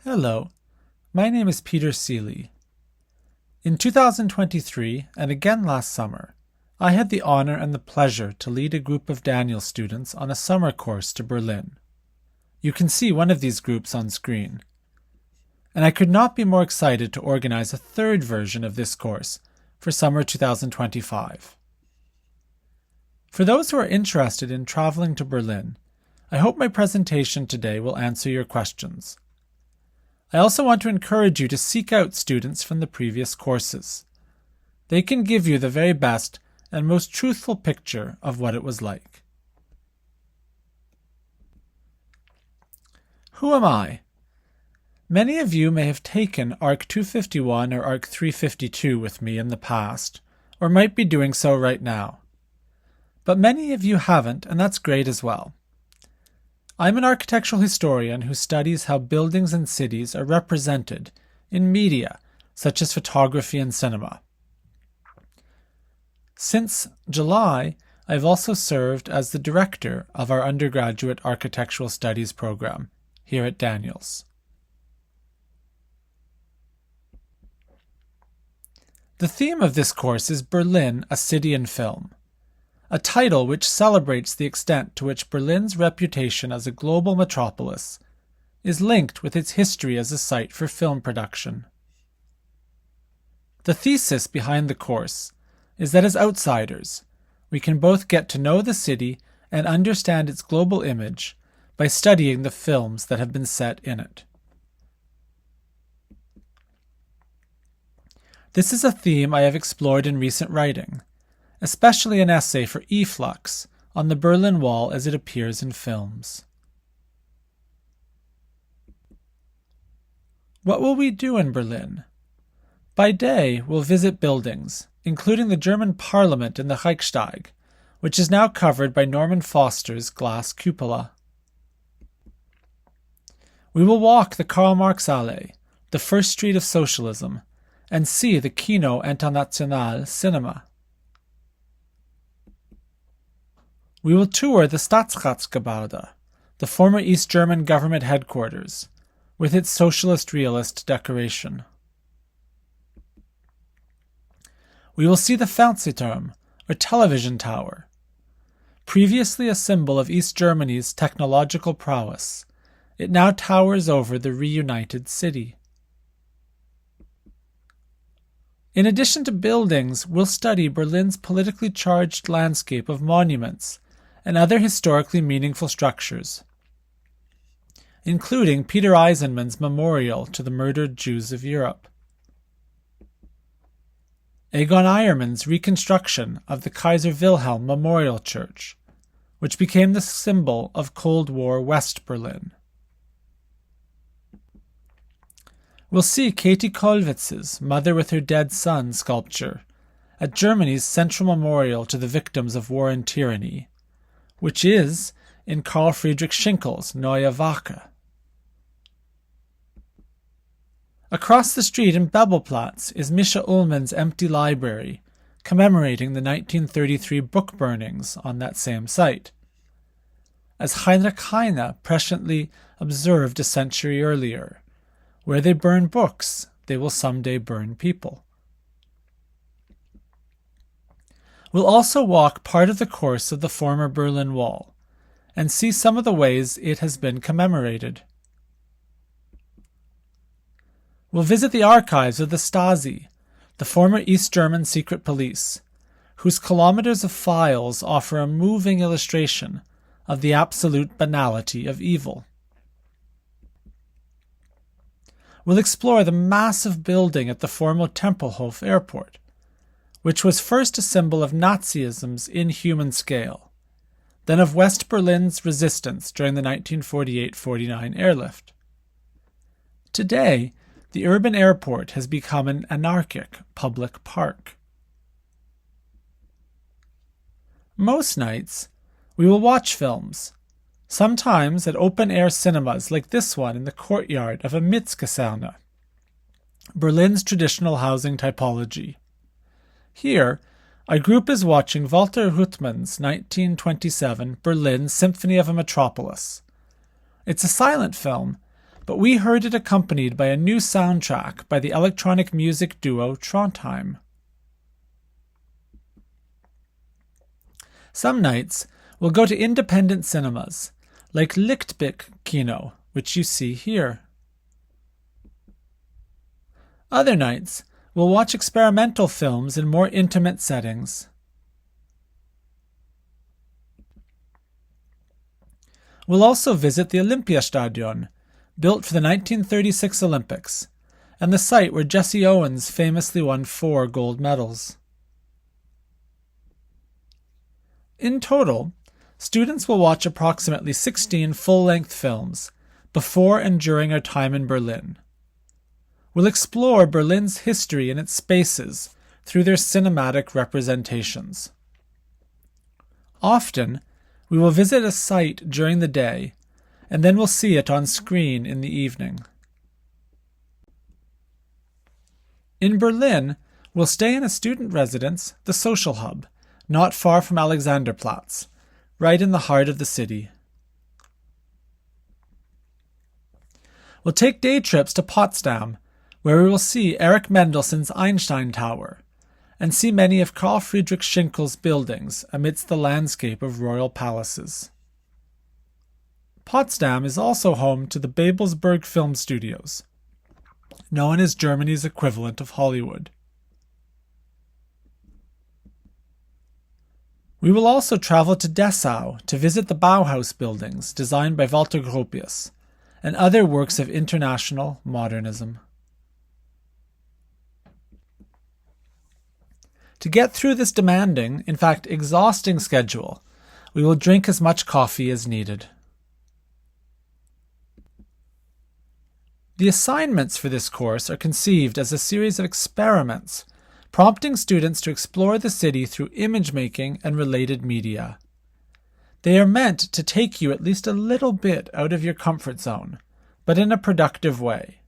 Hello, my name is Peter Seeley. In 2023, and again last summer, I had the honor and the pleasure to lead a group of Daniel students on a summer course to Berlin. You can see one of these groups on screen. And I could not be more excited to organize a third version of this course for summer 2025. For those who are interested in traveling to Berlin, I hope my presentation today will answer your questions. I also want to encourage you to seek out students from the previous courses. They can give you the very best and most truthful picture of what it was like. Who am I? Many of you may have taken ARC 251 or ARC 352 with me in the past, or might be doing so right now. But many of you haven't, and that's great as well. I'm an architectural historian who studies how buildings and cities are represented in media, such as photography and cinema. Since July, I've also served as the director of our undergraduate architectural studies program here at Daniels. The theme of this course is Berlin, a City in Film, a title which celebrates the extent to which Berlin's reputation as a global metropolis is linked with its history as a site for film production. The thesis behind the course is that as outsiders, we can both get to know the city and understand its global image by studying the films that have been set in it. This is a theme I have explored in recent writing, especially an essay for eFlux on the Berlin Wall as it appears in films. What will we do in Berlin? By day, we'll visit buildings, including the German Parliament in the Reichstag, which is now covered by Norman Foster's glass cupola. We will walk the Karl Marx Allee, the first street of socialism, and see the Kino International cinema. We will tour the Staatsratsgebäude, the former East German government headquarters, with its socialist realist decoration. We will see the Fernsehturm, or television tower, previously a symbol of East Germany's technological prowess. It now towers over the reunited city. In addition to buildings, we'll study Berlin's politically charged landscape of monuments and other historically meaningful structures, including Peter Eisenman's memorial to the murdered Jews of Europe, Egon Eiermann's reconstruction of the Kaiser Wilhelm Memorial Church, which became the symbol of Cold War West Berlin. We'll see Katie Kollwitz's Mother with Her Dead Son sculpture at Germany's central memorial to the victims of war and tyranny, which is in Karl Friedrich Schinkel's Neue Wache. Across the street in Bebelplatz is Mischa Ullmann's empty library, commemorating the 1933 book burnings on that same site. As Heinrich Heine presciently observed a century earlier, where they burn books, they will someday burn people. We'll also walk part of the course of the former Berlin Wall and see some of the ways it has been commemorated. We'll visit the archives of the Stasi, the former East German secret police, whose kilometers of files offer a moving illustration of the absolute banality of evil. We'll explore the massive building at the former Tempelhof Airport, which was first a symbol of Nazism's inhuman scale, then of West Berlin's resistance during the 1948-49 airlift. Today, the urban airport has become an anarchic public park. Most nights, we will watch films, sometimes at open-air cinemas like this one in the courtyard of a Mietskaserne, Berlin's traditional housing typology. Here, our group is watching Walter Ruttmann's 1927 Berlin Symphony of a Metropolis. It's a silent film, but we heard it accompanied by a new soundtrack by the electronic music duo Trondheim. Some nights, we'll go to independent cinemas, like Lichtblick Kino, which you see here. Other nights, we'll watch experimental films in more intimate settings. We'll also visit the Olympiastadion, built for the 1936 Olympics, and the site where Jesse Owens famously won 4 gold medals. In total, students will watch approximately 16 full-length films before and during our time in Berlin. We'll explore Berlin's history and its spaces through their cinematic representations. Often, we will visit a site during the day, and then we'll see it on screen in the evening. In Berlin, we'll stay in a student residence, the Social Hub, not far from Alexanderplatz, right in the heart of the city. We'll take day trips to Potsdam, where we will see Erich Mendelsohn's Einstein Tower, and see many of Carl Friedrich Schinkel's buildings amidst the landscape of royal palaces. Potsdam is also home to the Babelsberg Film Studios, known as Germany's equivalent of Hollywood. We will also travel to Dessau to visit the Bauhaus buildings designed by Walter Gropius and other works of international modernism. To get through this demanding, in fact exhausting schedule, we will drink as much coffee as needed. The assignments for this course are conceived as a series of experiments prompting students to explore the city through image-making and related media. They are meant to take you at least a little bit out of your comfort zone, but in a productive way.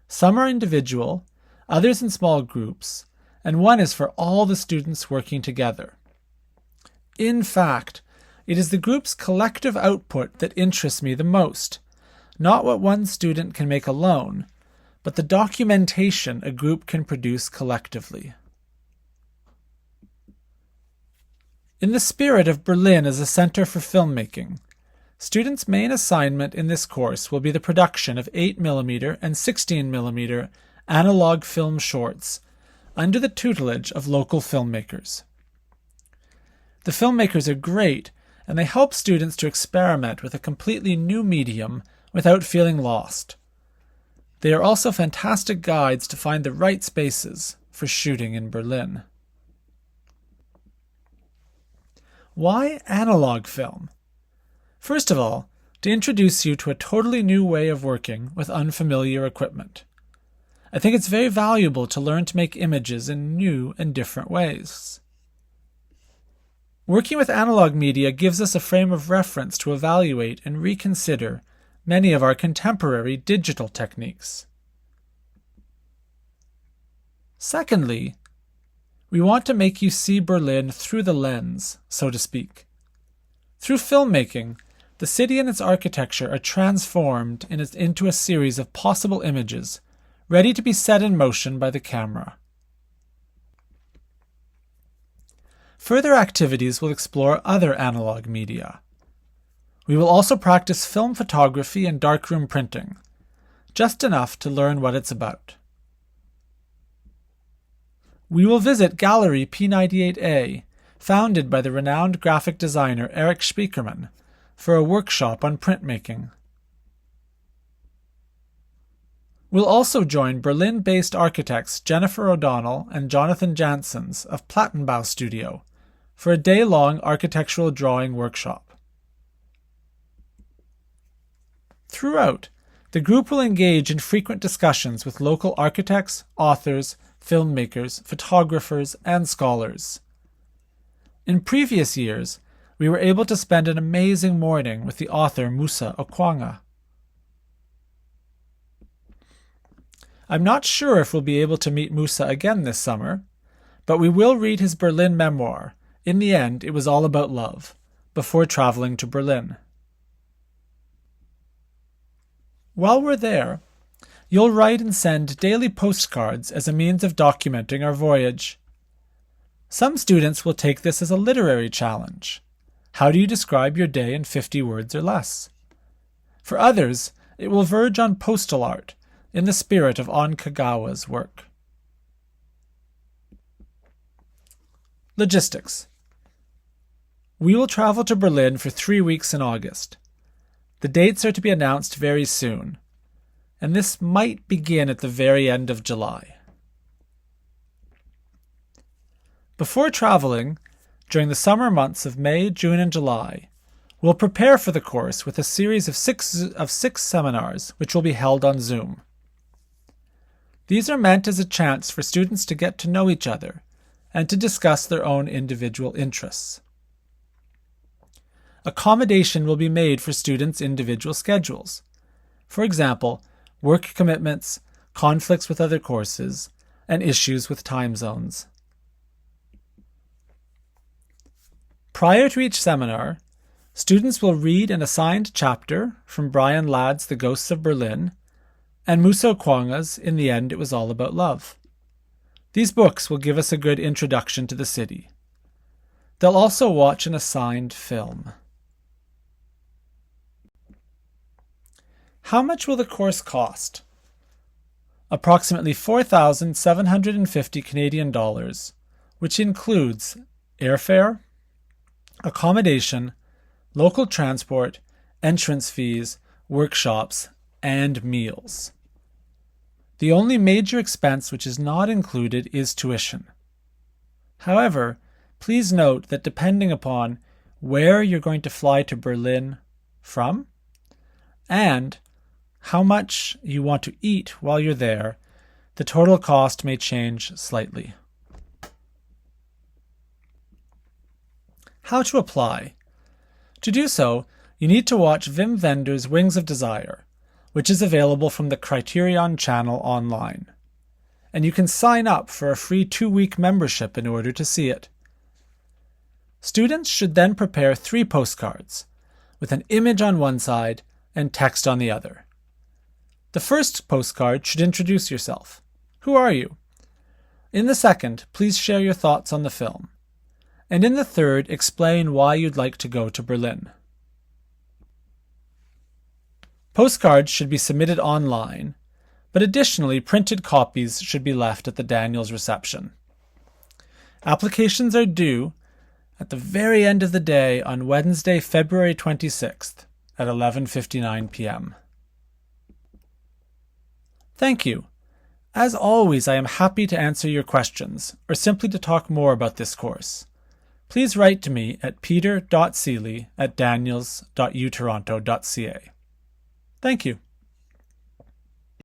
Some are individual, others in small groups, and one is for all the students working together. In fact, it is the group's collective output that interests me the most, not what one student can make alone, but the documentation a group can produce collectively. In the spirit of Berlin as a center for filmmaking, students' main assignment in this course will be the production of 8mm and 16mm analog film shorts under the tutelage of local filmmakers. The filmmakers are great, and they help students to experiment with a completely new medium without feeling lost. They are also fantastic guides to find the right spaces for shooting in Berlin. Why analog film? First of all, to introduce you to a totally new way of working with unfamiliar equipment. I think it's very valuable to learn to make images in new and different ways. Working with analog media gives us a frame of reference to evaluate and reconsider many of our contemporary digital techniques. Secondly, we want to make you see Berlin through the lens, so to speak. Through filmmaking, the city and its architecture are transformed into a series of possible images, ready to be set in motion by the camera. Further activities will explore other analog media. We will also practice film photography and darkroom printing, just enough to learn what it's about. We will visit Gallery P98A, founded by the renowned graphic designer Erich Spiekermann, for a workshop on printmaking. We'll also join Berlin-based architects Jennifer O'Donnell and Jonathan Janssens of Plattenbau Studio for a day-long architectural drawing workshop. Throughout, the group will engage in frequent discussions with local architects, authors, filmmakers, photographers, and scholars. In previous years, we were able to spend an amazing morning with the author Musa Okwanga. I'm not sure if we'll be able to meet Musa again this summer, but we will read his Berlin memoir, In the End It Was All About Love, before traveling to Berlin. While we're there, you'll write and send daily postcards as a means of documenting our voyage. Some students will take this as a literary challenge. How do you describe your day in 50 words or less? For others, it will verge on postal art, in the spirit of Onkagawa's work. Logistics. We will travel to Berlin for 3 weeks in August. The dates are to be announced very soon, and this might begin at the very end of July. Before traveling, during the summer months of May, June, and July, we'll prepare for the course with a series of six seminars, which will be held on Zoom. These are meant as a chance for students to get to know each other and to discuss their own individual interests. Accommodation will be made for students' individual schedules. For example, work commitments, conflicts with other courses, and issues with time zones. Prior to each seminar, students will read an assigned chapter from Brian Ladd's The Ghosts of Berlin and Muso Kwanga's In the End It Was All About Love. These books will give us a good introduction to the city. They'll also watch an assigned film. How much will the course cost? Approximately 4,750 Canadian dollars, which includes airfare, accommodation, local transport, entrance fees, workshops, and meals. The only major expense which is not included is tuition. However, please note that depending upon where you're going to fly to Berlin from and how much you want to eat while you're there, the total cost may change slightly. How to apply? To do so, you need to watch Wim Wenders's Wings of Desire, which is available from the Criterion channel online. And you can sign up for a free 2-week membership in order to see it. Students should then prepare 3 postcards, with an image on one side and text on the other. The first postcard should introduce yourself. Who are you? In the second, please share your thoughts on the film. And in the third, explain why you'd like to go to Berlin. Postcards should be submitted online, but additionally printed copies should be left at the Daniels reception. Applications are due at the very end of the day on Wednesday, February 26th at 11:59 p.m. Thank you. As always, I am happy to answer your questions or simply to talk more about this course. Please write to me at peter.seeley@daniels.utoronto.ca. Thank you.